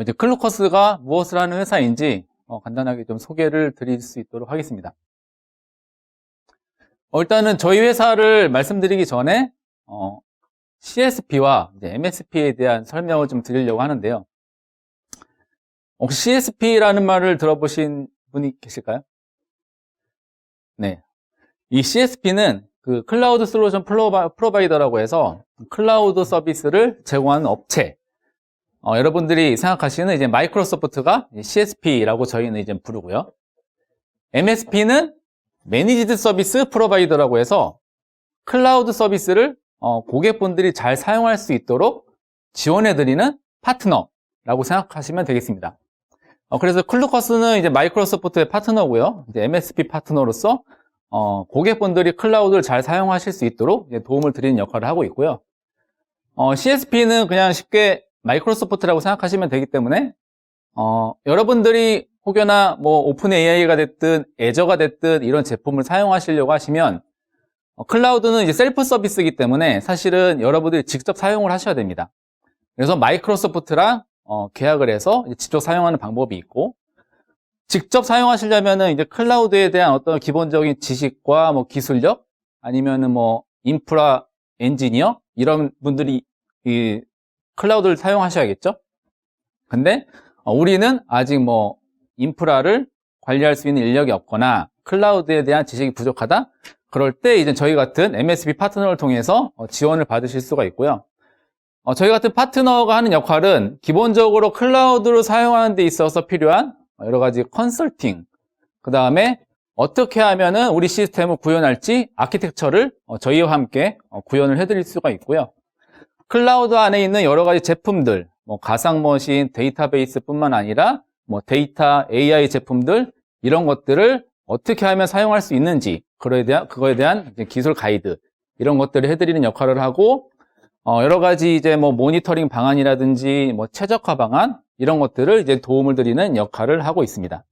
이제 클루커스가 무엇을 하는 회사인지 간단하게 좀 소개를 드릴 수 있도록 하겠습니다. 일단은 저희 회사를 말씀드리기 전에 CSP와 이제 MSP에 대한 설명을 좀 드리려고 하는데요. 혹시 CSP라는 말을 들어보신 분이 계실까요? 네. 이 CSP는 그 클라우드 솔루션 프로바이더라고 해서 클라우드 서비스를 제공하는 업체. 여러분들이 생각하시는 이제 마이크로소프트가 CSP라고 저희는 이제 부르고요. MSP는 매니지드 서비스 프로바이더라고 해서 클라우드 서비스를 고객분들이 잘 사용할 수 있도록 지원해드리는 파트너라고 생각하시면 되겠습니다. 그래서 클루커스는 이제 마이크로소프트의 파트너고요. 이제 MSP 파트너로서 고객분들이 클라우드를 잘 사용하실 수 있도록 이제 도움을 드리는 역할을 하고 있고요. CSP는 그냥 쉽게 마이크로소프트라고 생각하시면 되기 때문에 여러분들이 혹여나 뭐 오픈 AI가 됐든 애저가 됐든 이런 제품을 사용하시려고 하시면 클라우드는 이제 셀프 서비스이기 때문에 사실은 여러분들이 직접 사용을 하셔야 됩니다. 그래서 마이크로소프트랑 계약을 해서 직접 사용하는 방법이 있고, 직접 사용하시려면은 이제 클라우드에 대한 어떤 기본적인 지식과 뭐 기술력 아니면은 뭐 인프라 엔지니어 이런 분들이 이 클라우드를 사용하셔야겠죠. 근데 우리는 아직 뭐 인프라를 관리할 수 있는 인력이 없거나 클라우드에 대한 지식이 부족하다. 그럴 때 이제 저희 같은 MSP 파트너를 통해서 지원을 받으실 수가 있고요. 저희 같은 파트너가 하는 역할은 기본적으로 클라우드를 사용하는 데 있어서 필요한 여러 가지 컨설팅, 그 다음에 어떻게 하면은 우리 시스템을 구현할지 아키텍처를 저희와 함께 구현을 해드릴 수가 있고요. 클라우드 안에 있는 여러 가지 제품들, 뭐 가상머신, 데이터베이스뿐만 아니라 뭐 데이터, AI 제품들 이런 것들을 어떻게 하면 사용할 수 있는지 그거에 대한 기술 가이드 이런 것들을 해드리는 역할을 하고, 여러 가지 이제 뭐 모니터링 방안이라든지 뭐 최적화 방안 이런 것들을 이제 도움을 드리는 역할을 하고 있습니다.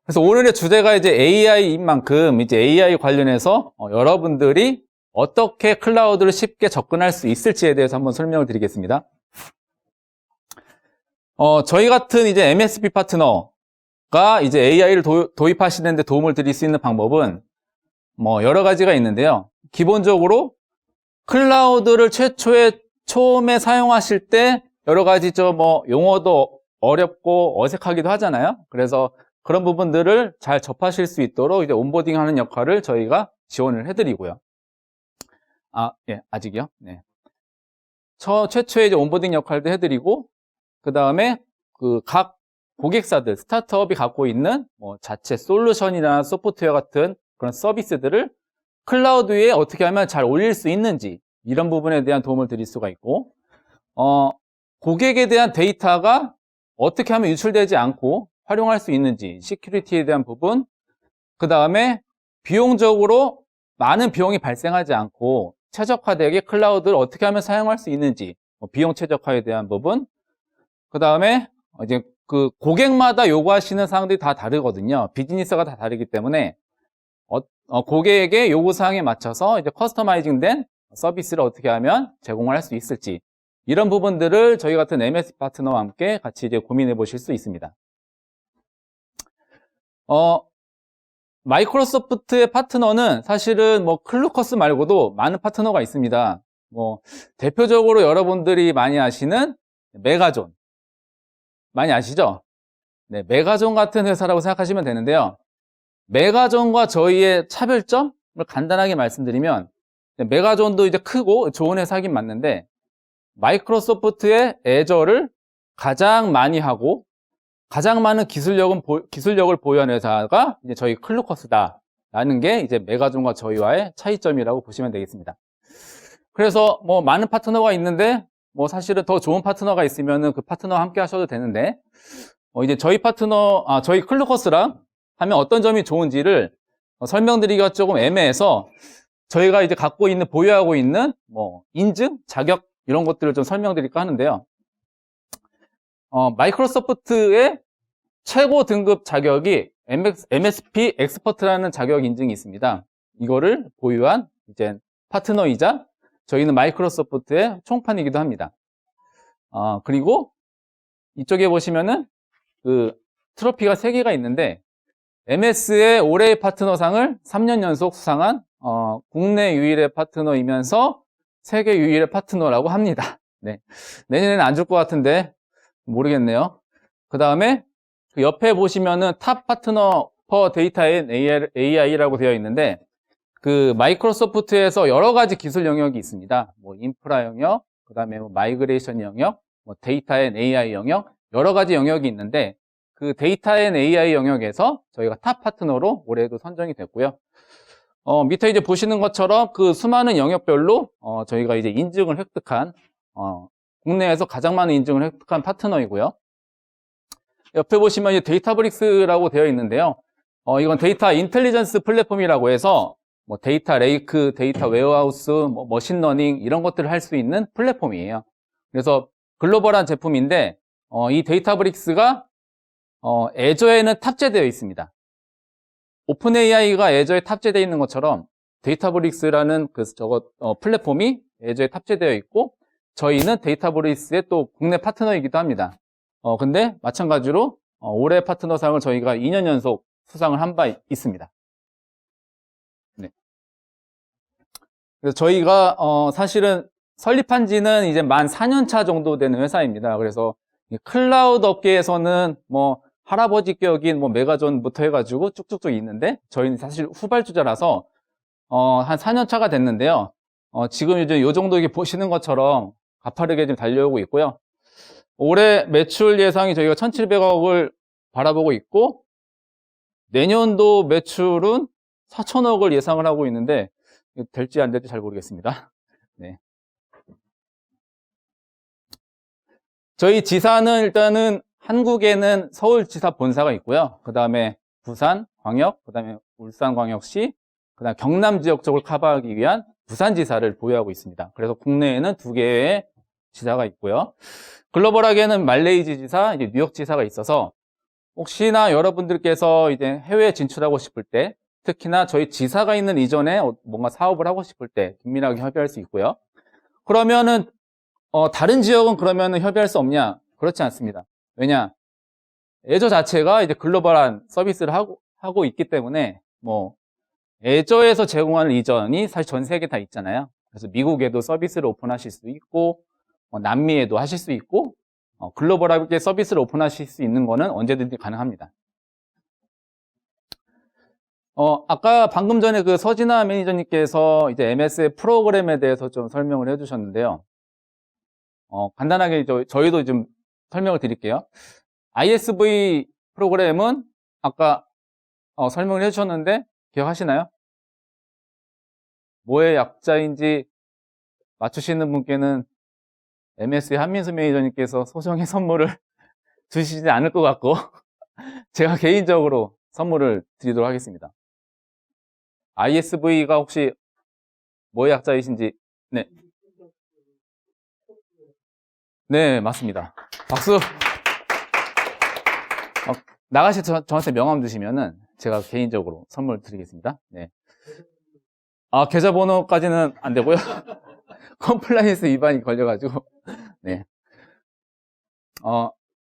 그래서 오늘의 주제가 이제 AI인 만큼 이제 AI 관련해서 여러분들이 어떻게 클라우드를 쉽게 접근할 수 있을지에 대해서 한번 설명을 드리겠습니다. 저희 같은 이제 MSP 파트너가 이제 AI를 도입하시는 데 도움을 드릴 수 있는 방법은 뭐 여러 가지가 있는데요. 기본적으로 클라우드를 처음에 사용하실 때 여러 가지 뭐 용어도 어렵고 어색하기도 하잖아요. 그래서 그런 부분들을 잘 접하실 수 있도록 이제 온보딩 하는 역할을 저희가 지원을 해드리고요. 예, 아직이요? 네. 최초의 이제 온보딩 역할도 해드리고, 그 다음에 각 고객사들, 스타트업이 갖고 있는 뭐 자체 솔루션이나 소프트웨어 같은 그런 서비스들을 클라우드 위에 어떻게 하면 잘 올릴 수 있는지 이런 부분에 대한 도움을 드릴 수가 있고, 고객에 대한 데이터가 어떻게 하면 유출되지 않고 활용할 수 있는지 시큐리티에 대한 부분, 그 다음에 비용적으로 많은 비용이 발생하지 않고 최적화되게 클라우드를 어떻게 하면 사용할 수 있는지 비용 최적화에 대한 부분, 그 다음에 이제 그 고객마다 요구하시는 사항들이 다 다르거든요. 비즈니스가 다 다르기 때문에 고객의 요구사항에 맞춰서 이제 커스터마이징된 서비스를 어떻게 하면 제공을 할 수 있을지 이런 부분들을 저희 같은 MS 파트너와 함께 같이 이제 고민해 보실 수 있습니다. 마이크로소프트의 파트너는 사실은 뭐 클루커스 말고도 많은 파트너가 있습니다. 뭐 대표적으로 여러분들이 많이 아시는 메가존 많이 아시죠? 네, 메가존 같은 회사라고 생각하시면 되는데요. 메가존과 저희의 차별점을 간단하게 말씀드리면 메가존도 이제 크고 좋은 회사긴 맞는데 마이크로소프트의 애저를 가장 많이 하고 가장 많은 기술력을 보유한 회사가 이제 저희 클루커스다라는 게 이제 메가존과 저희와의 차이점이라고 보시면 되겠습니다. 그래서 뭐 많은 파트너가 있는데 뭐 사실은 더 좋은 파트너가 있으면은 그 파트너와 함께 하셔도 되는데 이제 저희 저희 클루커스랑 하면 어떤 점이 좋은지를 설명드리기가 조금 애매해서 저희가 이제 보유하고 있는 뭐 인증, 자격 이런 것들을 좀 설명드릴까 하는데요. 마이크로소프트의 최고 등급 자격이 MSP 엑스퍼트라는 자격 인증이 있습니다. 이거를 보유한 이제 파트너이자 저희는 마이크로소프트의 총판이기도 합니다. 그리고 이쪽에 보시면은 그 트로피가 3개가 있는데 MS의 올해의 파트너상을 3년 연속 수상한 국내 유일의 파트너이면서 세계 유일의 파트너라고 합니다. 네. 내년에는 안 줄 것 같은데 모르겠네요. 그 다음에 그 옆에 보시면은 탑 파트너 퍼 데이터 앤 AI라고 되어 있는데 그 마이크로소프트에서 여러 가지 기술 영역이 있습니다. 뭐 인프라 영역, 그 다음에 뭐 마이그레이션 영역, 뭐 데이터 앤 AI 영역, 여러 가지 영역이 있는데 그 데이터 앤 AI 영역에서 저희가 탑 파트너로 올해도 선정이 됐고요. 밑에 이제 보시는 것처럼 그 수많은 영역별로 저희가 이제 인증을 획득한 국내에서 가장 많은 인증을 획득한 파트너이고요. 옆에 보시면 이제 데이터브릭스라고 되어 있는데요. 이건 데이터 인텔리전스 플랫폼이라고 해서 뭐 데이터 레이크, 데이터 웨어하우스, 뭐 머신러닝 이런 것들을 할 수 있는 플랫폼이에요. 그래서 글로벌한 제품인데 이 데이터브릭스가 애저에는 탑재되어 있습니다. 오픈 AI가 애저에 탑재되어 있는 것처럼 데이터브릭스라는 플랫폼이 애저에 탑재되어 있고 저희는 데이터브릭스의 또 국내 파트너이기도 합니다. 근데 마찬가지로 올해 파트너상을 저희가 2년 연속 수상을 한 바 있습니다. 네. 그래서 저희가 사실은 설립한 지는 이제 만 4년 차 정도 되는 회사입니다. 그래서 클라우드 업계에서는 뭐 할아버지 격인 뭐 메가존부터 해가지고 쭉쭉쭉 있는데 저희는 사실 후발주자라서 한 4년 차가 됐는데요. 지금 이제 요 정도 이렇게 보시는 것처럼 가파르게 좀 달려오고 있고요. 올해 매출 예상이 저희가 1,700억을 바라보고 있고 내년도 매출은 4,000억을 예상을 하고 있는데 될지 안 될지 잘 모르겠습니다. 네. 저희 지사는 일단은 한국에는 서울지사 본사가 있고요. 그 다음에 부산 광역, 그 다음에 울산광역시, 그 다음에 경남 지역 쪽을 커버하기 위한 부산지사를 보유하고 있습니다. 그래서 국내에는 2개의 지사가 있고요. 글로벌하게는 말레이시 지사, 이제 뉴욕 지사가 있어서 혹시나 여러분들께서 이제 해외에 진출하고 싶을 때, 특히나 저희 지사가 있는 이전에 뭔가 사업을 하고 싶을 때 긴밀하게 협의할 수 있고요. 그러면은 다른 지역은 그러면은 협의할 수 없냐? 그렇지 않습니다. 왜냐? 애저 자체가 이제 글로벌한 서비스를 하고 있기 때문에 뭐 애저에서 제공하는 이전이 사실 전 세계 다 있잖아요. 그래서 미국에도 서비스를 오픈하실 수 있고 남미에도 하실 수 있고 글로벌하게 서비스를 오픈하실 수 있는 거는 언제든지 가능합니다. 아까 방금 전에 그 서진아 매니저님께서 이제 MS의 프로그램에 대해서 좀 설명을 해주셨는데요. 간단하게 저희도 좀 설명을 드릴게요. ISV 프로그램은 아까 설명을 해주셨는데 기억하시나요? 뭐의 약자인지 맞추시는 분께는 MS의 한민수 매니저님께서 소정의 선물을 주시지 않을 것 같고 제가 개인적으로 선물을 드리도록 하겠습니다. ISV가 혹시 뭐의 약자이신지? 네. 네, 맞습니다. 박수. 나가시 저한테 명함 주시면은 제가 개인적으로 선물 드리겠습니다. 네. 계좌번호까지는 안 되고요. 컴플라이언스 위반이 걸려가지고. 네.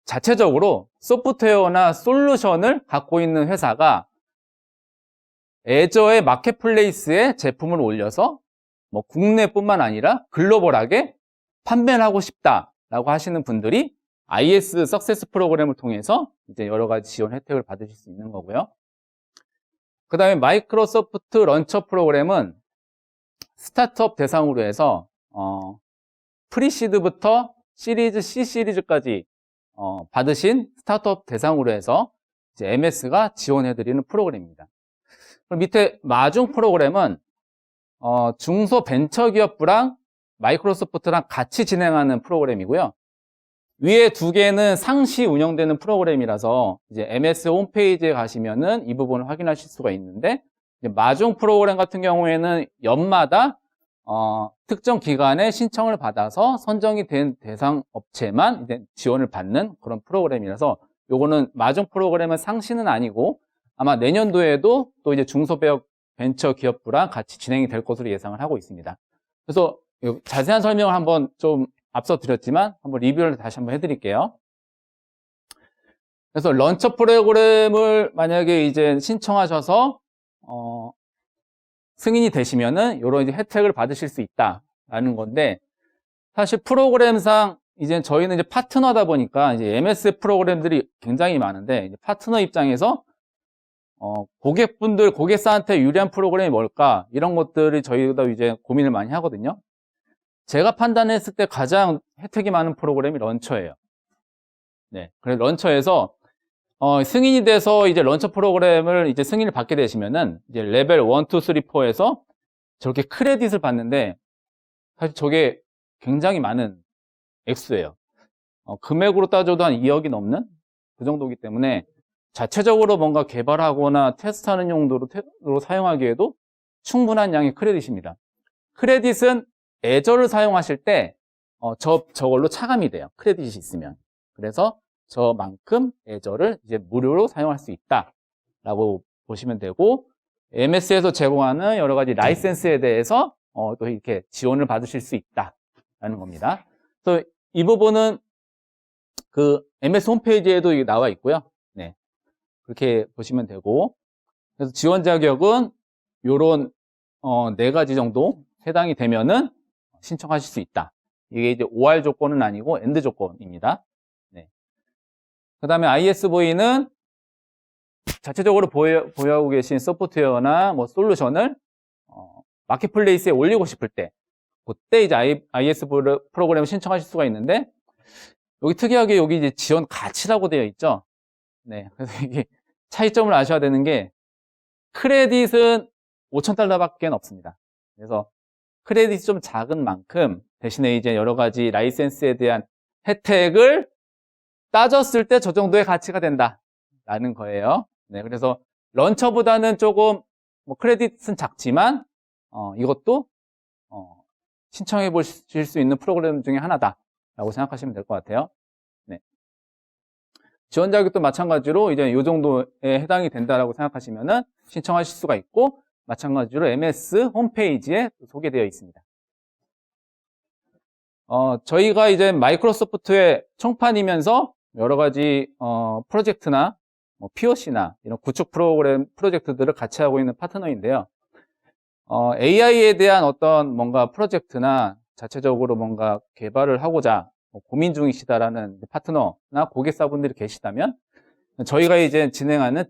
자체적으로 소프트웨어나 솔루션을 갖고 있는 회사가 애저의 마켓플레이스에 제품을 올려서 뭐 국내뿐만 아니라 글로벌하게 판매를 하고 싶다라고 하시는 분들이 IS 석세스 프로그램을 통해서 이제 여러 가지 지원 혜택을 받으실 수 있는 거고요. 그 다음에 마이크로소프트 런처 프로그램은 스타트업 대상으로 해서 프리시드부터 시리즈 C 시리즈까지 받으신 스타트업 대상으로 해서 이제 MS가 지원해드리는 프로그램입니다. 그럼 밑에 마중 프로그램은 중소벤처기업부랑 마이크로소프트랑 같이 진행하는 프로그램이고요. 위에 2개는 상시 운영되는 프로그램이라서 이제 MS 홈페이지에 가시면은 이 부분을 확인하실 수가 있는데 마중 프로그램 같은 경우에는 연마다 특정 기간에 신청을 받아서 선정이 된 대상 업체만 이제 지원을 받는 그런 프로그램이라서 요거는 마중 프로그램은 상시는 아니고 아마 내년도에도 또 이제 중소벤처기업부랑 같이 진행이 될 것으로 예상을 하고 있습니다. 그래서 자세한 설명을 한번 좀 앞서 드렸지만 한번 리뷰를 다시 한번 해드릴게요. 그래서 런처 프로그램을 만약에 이제 신청하셔서 승인이 되시면은 이런 이제 혜택을 받으실 수 있다라는 건데, 사실 프로그램상 이제 저희는 이제 파트너다 보니까 이제 MS 프로그램들이 굉장히 많은데, 이제 파트너 입장에서 고객분들, 고객사한테 유리한 프로그램이 뭘까, 이런 것들이 저희도 이제 고민을 많이 하거든요. 제가 판단했을 때 가장 혜택이 많은 프로그램이 런처예요. 네, 그래서 런처에서 승인이 돼서 이제 런처 프로그램을 이제 승인을 받게 되시면은 이제 레벨 1, 2, 3, 4에서 저렇게 크레딧을 받는데, 사실 저게 굉장히 많은 액수예요. 금액으로 따져도 한 2억이 넘는 그 정도이기 때문에 자체적으로 뭔가 개발하거나 테스트하는 용도로 사용하기에도 충분한 양의 크레딧입니다. 크레딧은 애저를 사용하실 때 저걸로 차감이 돼요. 크레딧이 있으면. 그래서 저만큼 애저를 이제 무료로 사용할 수 있다라고 보시면 되고, MS에서 제공하는 여러 가지 라이센스에 대해서 또 이렇게 지원을 받으실 수 있다라는 겁니다. 그래서 이 부분은 그 MS 홈페이지에도 나와 있고요. 네, 그렇게 보시면 되고, 그래서 지원 자격은 요런 4가지 정도 해당이 되면은 신청하실 수 있다. 이게 이제 OR 조건은 아니고 AND 조건입니다. 네. 그 다음에 ISV는 자체적으로 보유하고 계신 소프트웨어나 뭐 솔루션을 마켓플레이스에 올리고 싶을 때, 그때 이제 IS 프로그램을 신청하실 수가 있는데, 여기 특이하게 여기 이제 지원 가치라고 되어 있죠. 네. 그래서 이게 차이점을 아셔야 되는 게, 크레딧은 $5,000밖에 없습니다. 그래서 크레딧이 좀 작은 만큼 대신에 이제 여러 가지 라이센스에 대한 혜택을 따졌을 때 저 정도의 가치가 된다라는 거예요. 네. 그래서 런처보다는 조금 뭐 크레딧은 작지만 이것도 신청해 보실 수 있는 프로그램 중에 하나다라고 생각하시면 될 것 같아요. 네. 지원 자격도 마찬가지로 이제 이 정도에 해당이 된다라고 생각하시면은 신청하실 수가 있고, 마찬가지로 MS 홈페이지에 소개되어 있습니다. 저희가 이제 마이크로소프트의 총판이면서 여러 가지 프로젝트나 뭐 POC나 이런 구축 프로젝트들을 같이 하고 있는 파트너인데요. AI에 대한 어떤 뭔가 프로젝트나 자체적으로 뭔가 개발을 하고자 고민 중이시다라는 파트너나 고객사분들이 계시다면, 저희가 이제 진행하는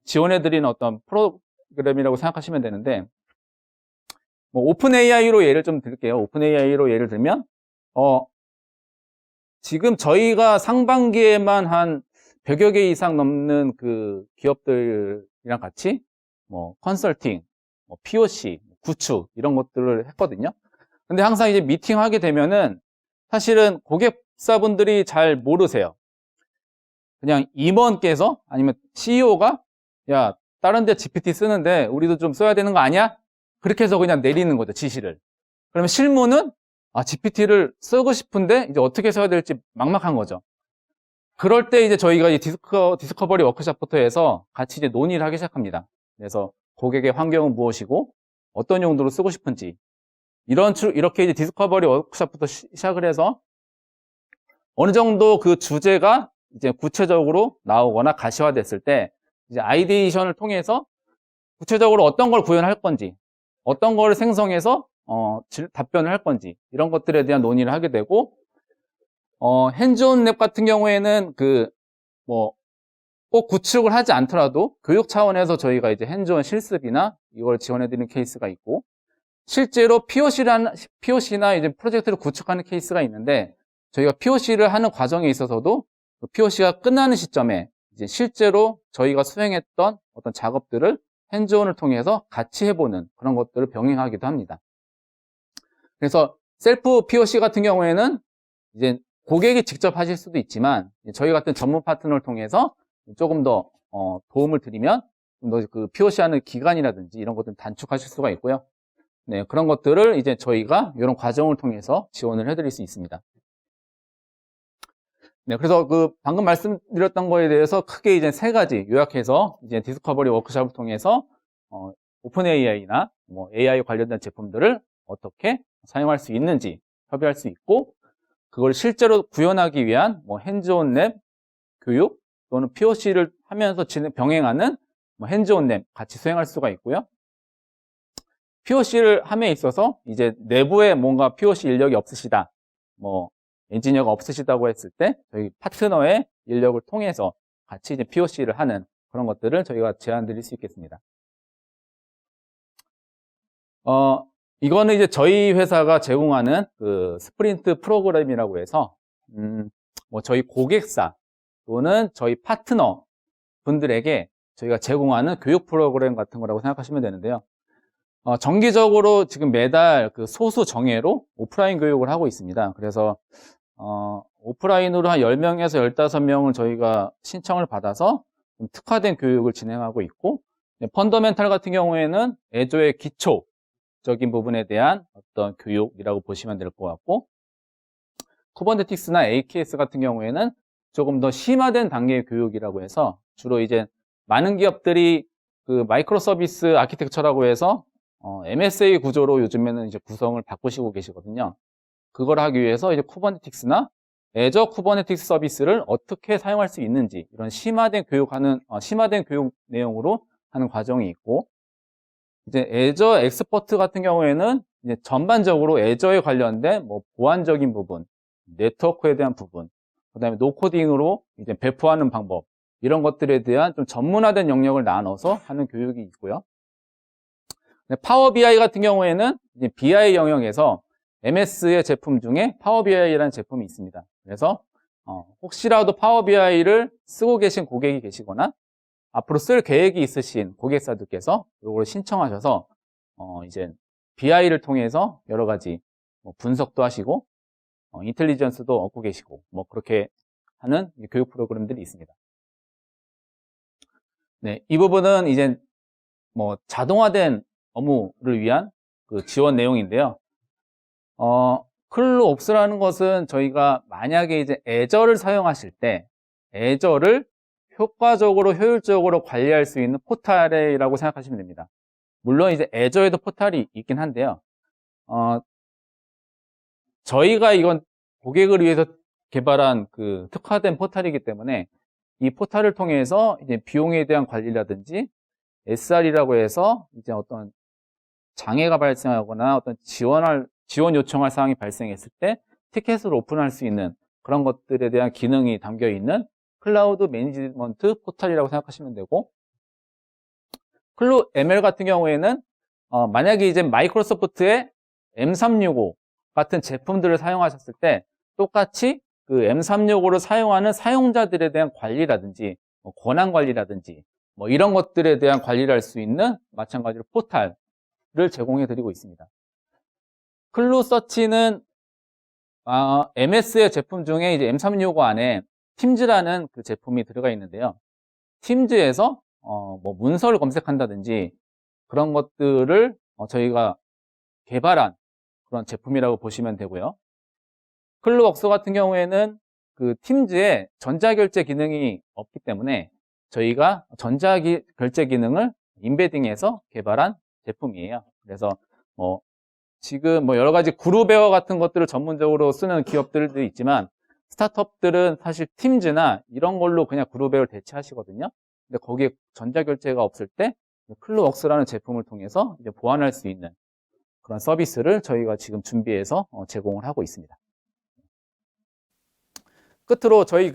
지원해드리는 어떤 프로그램이라고 생각하시면 되는데, 뭐 오픈 AI로 예를 좀 들게요. 오픈 AI로 예를 들면 지금 저희가 상반기에만 한 100여 개 이상 넘는 그 기업들이랑 같이 뭐 컨설팅, 뭐 POC, 구축 이런 것들을 했거든요. 근데 항상 이제 미팅하게 되면은 사실은 고객사분들이 잘 모르세요. 그냥 임원께서 아니면 CEO가 야, 다른 데 GPT 쓰는데 우리도 좀 써야 되는 거 아니야? 그렇게 해서 그냥 내리는 거죠, 지시를. 그러면 실무는 GPT를 쓰고 싶은데 이제 어떻게 써야 될지 막막한 거죠. 그럴 때 이제 저희가 이 디스커버리 워크숍부터 해서 같이 이제 논의를 하기 시작합니다. 그래서 고객의 환경은 무엇이고 어떤 용도로 쓰고 싶은지, 이렇게 이제 디스커버리 워크숍부터 시작을 해서 어느 정도 그 주제가 이제 구체적으로 나오거나 가시화됐을 때 이제 아이디에이션을 통해서 구체적으로 어떤 걸 구현할 건지, 어떤 걸 생성해서 답변을 할 건지, 이런 것들에 대한 논의를 하게 되고, 핸즈온 랩 같은 경우에는 꼭 구축을 하지 않더라도 교육 차원에서 저희가 이제 핸즈온 실습이나 이걸 지원해드리는 케이스가 있고, 실제로 POC나 이제 프로젝트를 구축하는 케이스가 있는데, 저희가 POC를 하는 과정에 있어서도 POC가 끝나는 시점에 이제 실제로 저희가 수행했던 어떤 작업들을 핸즈온을 통해서 같이 해보는 그런 것들을 병행하기도 합니다. 그래서 셀프 POC 같은 경우에는 이제 고객이 직접 하실 수도 있지만, 저희 같은 전문 파트너를 통해서 조금 더 도움을 드리면 좀 더 그 POC 하는 기간이라든지 이런 것들 단축하실 수가 있고요. 네, 그런 것들을 이제 저희가 이런 과정을 통해서 지원을 해드릴 수 있습니다. 네, 그래서 그 방금 말씀드렸던 거에 대해서 크게 이제 3가지 요약해서 이제 디스커버리 워크숍을 통해서 오픈 AI나 뭐 AI 관련된 제품들을 어떻게 사용할 수 있는지 협의할 수 있고, 그걸 실제로 구현하기 위한 뭐 핸즈온 랩 교육 또는 POC를 하면서 병행하는 뭐 핸즈온 랩 같이 수행할 수가 있고요. POC를 함에 있어서 이제 내부에 뭔가 POC 인력이 없으시다, 뭐 엔지니어가 없으시다고 했을 때 저희 파트너의 인력을 통해서 같이 이제 POC를 하는 그런 것들을 저희가 제안 드릴 수 있겠습니다. 이거는 이제 저희 회사가 제공하는 그 스프린트 프로그램이라고 해서, 뭐 저희 고객사 또는 저희 파트너 분들에게 저희가 제공하는 교육 프로그램 같은 거라고 생각하시면 되는데요. 정기적으로 지금 매달 그 소수 정예로 오프라인 교육을 하고 있습니다. 그래서, 오프라인으로 한 10명에서 15명을 저희가 신청을 받아서 좀 특화된 교육을 진행하고 있고, 펀더멘탈 같은 경우에는 애조의 기초적인 부분에 대한 어떤 교육이라고 보시면 될 것 같고, 쿠버네티스나 AKS 같은 경우에는 조금 더 심화된 단계의 교육이라고 해서 주로 이제 많은 기업들이 그 마이크로 서비스 아키텍처라고 해서 MSA 구조로 요즘에는 이제 구성을 바꾸시고 계시거든요. 그걸 하기 위해서 이제 쿠버네티스나 애저 쿠버네티스 서비스를 어떻게 사용할 수 있는지 이런 심화된 교육 내용으로 하는 과정이 있고, 이제 애저 엑스퍼트 같은 경우에는 이제 전반적으로 애저에 관련된 뭐 보안적인 부분, 네트워크에 대한 부분, 그다음에 노코딩으로 이제 배포하는 방법, 이런 것들에 대한 좀 전문화된 영역을 나눠서 하는 교육이 있고요. 파워 BI 같은 경우에는 이제 BI 영역에서 MS의 제품 중에 파워 BI라는 제품이 있습니다. 그래서 혹시라도 파워 BI를 쓰고 계신 고객이 계시거나 앞으로 쓸 계획이 있으신 고객사들께서 이걸 신청하셔서 이제 BI를 통해서 여러 가지 뭐 분석도 하시고 인텔리전스도 얻고 계시고 뭐 그렇게 하는 교육 프로그램들이 있습니다. 네, 이 부분은 이제 뭐 자동화된 업무를 위한 그 지원 내용인데요. 클로옵스라는 것은 저희가 만약에 이제 애저를 사용하실 때 애저를 효과적으로 효율적으로 관리할 수 있는 포탈이라고 생각하시면 됩니다. 물론 이제 애저에도 포탈이 있긴 한데요. 저희가 이건 고객을 위해서 개발한 그 특화된 포탈이기 때문에 이 포탈을 통해서 이제 비용에 대한 관리라든지 SR이라고 해서 이제 어떤 장애가 발생하거나 어떤 지원 요청할 사항이 발생했을 때 티켓을 오픈할 수 있는 그런 것들에 대한 기능이 담겨 있는 클라우드 매니지먼트 포탈이라고 생각하시면 되고, 클로 ML 같은 경우에는 만약에 이제 마이크로소프트의 M365 같은 제품들을 사용하셨을 때 똑같이 그 M365를 사용하는 사용자들에 대한 관리라든지 뭐 권한 관리라든지 뭐 이런 것들에 대한 관리를 할 수 있는 마찬가지로 포탈을 제공해 드리고 있습니다. 클로서치는 MS의 제품 중에 이제 M365 안에 팀즈라는 그 제품이 들어가 있는데요. 팀즈에서 뭐 문서를 검색한다든지 그런 것들을 저희가 개발한 그런 제품이라고 보시면 되고요. 클로웍스 같은 경우에는 그 팀즈에 전자결제 기능이 없기 때문에 저희가 전자결제 기능을 임베딩해서 개발한 제품이에요. 그래서 뭐 지금 뭐 여러 가지 그룹웨어 같은 것들을 전문적으로 쓰는 기업들도 있지만 스타트업들은 사실 팀즈나 이런 걸로 그냥 그룹웨어를 대체하시거든요. 근데 거기에 전자결제가 없을 때 클로웍스라는 제품을 통해서 이제 보완할 수 있는 그런 서비스를 저희가 지금 준비해서 제공을 하고 있습니다. 끝으로 저희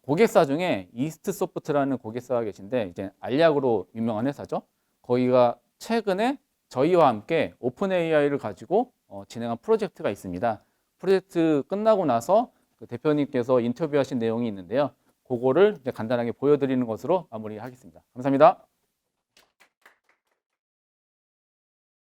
고객사 중에 이스트소프트라는 고객사가 계신데 이제 알약으로 유명한 회사죠. 거기가 최근에 저희와 함께 오픈 AI를 가지고 진행한 프로젝트가 있습니다. 프로젝트 끝나고 나서 그 대표님께서 인터뷰하신 내용이 있는데요. 그거를 간단하게 보여드리는 것으로 마무리하겠습니다. 감사합니다.